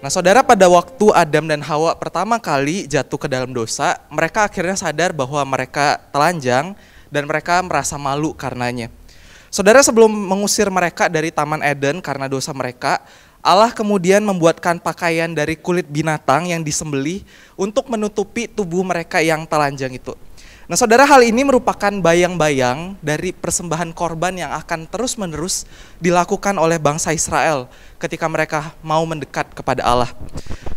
Nah, saudara, pada waktu Adam dan Hawa pertama kali jatuh ke dalam dosa, mereka akhirnya sadar bahwa mereka telanjang dan mereka merasa malu karenanya. Saudara, sebelum mengusir mereka dari Taman Eden karena dosa mereka, Allah kemudian membuatkan pakaian dari kulit binatang yang disembelih untuk menutupi tubuh mereka yang telanjang itu. Nah, saudara, hal ini merupakan bayang-bayang dari persembahan korban yang akan terus-menerus dilakukan oleh bangsa Israel ketika mereka mau mendekat kepada Allah.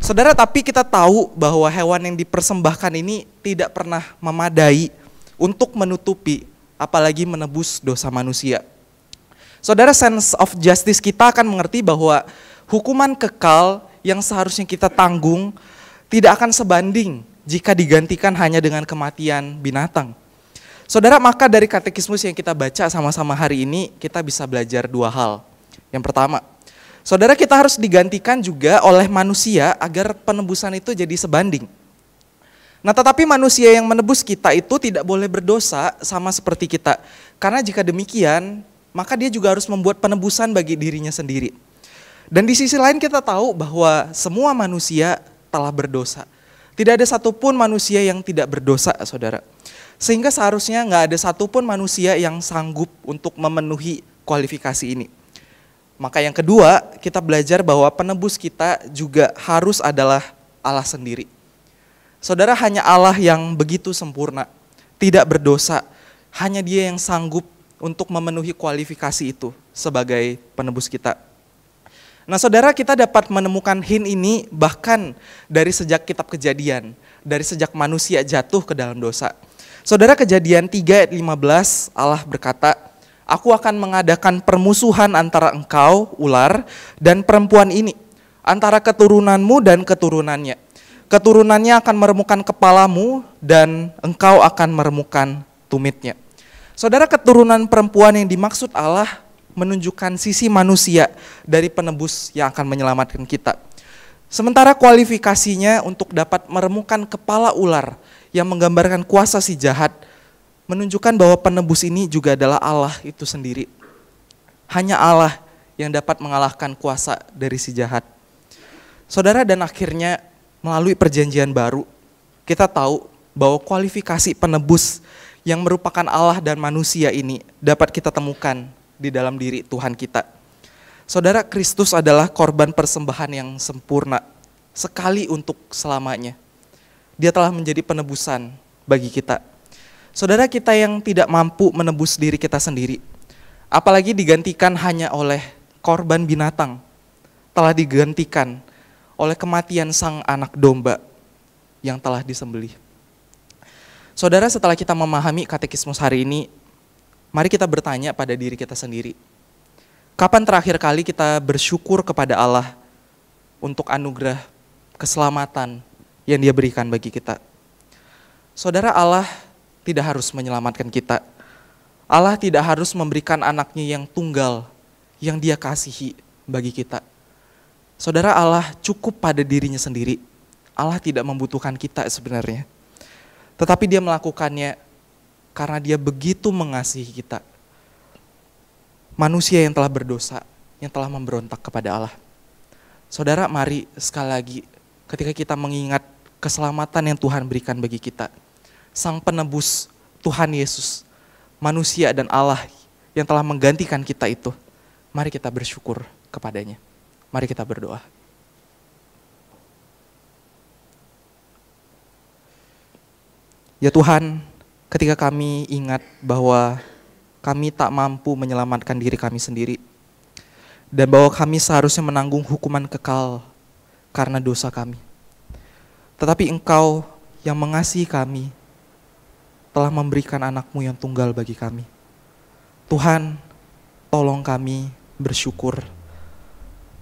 Saudara, tapi kita tahu bahwa hewan yang dipersembahkan ini tidak pernah memadai untuk menutupi, apalagi menebus dosa manusia. Saudara, sense of justice kita akan mengerti bahwa hukuman kekal yang seharusnya kita tanggung tidak akan sebanding jika digantikan hanya dengan kematian binatang. Saudara, maka dari katekismus yang kita baca sama-sama hari ini, kita bisa belajar dua hal. Yang pertama, saudara, kita harus digantikan juga oleh manusia agar penebusan itu jadi sebanding. Nah, tetapi manusia yang menebus kita itu tidak boleh berdosa sama seperti kita. Karena jika demikian, maka dia juga harus membuat penebusan bagi dirinya sendiri. Dan di sisi lain kita tahu bahwa semua manusia telah berdosa. Tidak ada satupun manusia yang tidak berdosa, saudara. Sehingga seharusnya nggak ada satupun manusia yang sanggup untuk memenuhi kualifikasi ini. Maka yang kedua, kita belajar bahwa penebus kita juga harus adalah Allah sendiri. Saudara, hanya Allah yang begitu sempurna, tidak berdosa. Hanya Dia yang sanggup untuk memenuhi kualifikasi itu sebagai penebus kita. Nah, saudara, kita dapat menemukan hint ini bahkan dari sejak kitab Kejadian, dari sejak manusia jatuh ke dalam dosa. Saudara, Kejadian 3 ayat 15, Allah berkata, "Aku akan mengadakan permusuhan antara engkau, ular, dan perempuan ini, antara keturunanmu dan keturunannya. Keturunannya akan meremukkan kepalamu dan engkau akan meremukkan tumitnya." Saudara, keturunan perempuan yang dimaksud Allah menunjukkan sisi manusia dari penebus yang akan menyelamatkan kita. Sementara kualifikasinya untuk dapat meremukkan kepala ular yang menggambarkan kuasa si jahat, menunjukkan bahwa penebus ini juga adalah Allah itu sendiri. Hanya Allah yang dapat mengalahkan kuasa dari si jahat. Saudara, dan akhirnya melalui perjanjian baru, kita tahu bahwa kualifikasi penebus yang merupakan Allah dan manusia ini dapat kita temukan di dalam diri Tuhan kita. Saudara, Kristus adalah korban persembahan yang sempurna, sekali untuk selamanya. Dia telah menjadi penebusan bagi kita. Saudara, kita yang tidak mampu menebus diri kita sendiri, apalagi digantikan hanya oleh korban binatang, telah digantikan oleh kematian sang anak domba yang telah disembelih. Saudara, setelah kita memahami katekismus hari ini, mari kita bertanya pada diri kita sendiri. Kapan terakhir kali kita bersyukur kepada Allah untuk anugerah keselamatan yang Dia berikan bagi kita? Saudara, Allah tidak harus menyelamatkan kita. Allah tidak harus memberikan anaknya yang tunggal, yang Dia kasihi bagi kita. Saudara, Allah cukup pada dirinya sendiri. Allah tidak membutuhkan kita sebenarnya. Tetapi Dia melakukannya karena Dia begitu mengasihi kita. Manusia yang telah berdosa, yang telah memberontak kepada Allah. Saudara, mari sekali lagi ketika kita mengingat keselamatan yang Tuhan berikan bagi kita, Sang Penebus Tuhan Yesus, manusia dan Allah yang telah menggantikan kita itu, mari kita bersyukur kepadanya. Mari kita berdoa. Ya Tuhan, ketika kami ingat bahwa kami tak mampu menyelamatkan diri kami sendiri, dan bahwa kami seharusnya menanggung hukuman kekal karena dosa kami. Tetapi Engkau yang mengasihi kami telah memberikan anak-Mu yang tunggal bagi kami. Tuhan, tolong kami bersyukur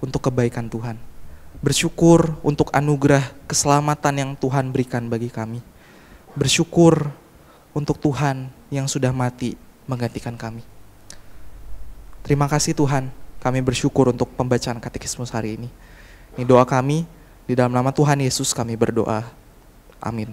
untuk kebaikan Tuhan. Bersyukur untuk anugerah keselamatan yang Tuhan berikan bagi kami. Bersyukur untuk Tuhan yang sudah mati menggantikan kami. Terima kasih Tuhan, kami bersyukur untuk pembacaan katekismus hari ini. Ini doa kami, di dalam nama Tuhan Yesus kami berdoa. Amin.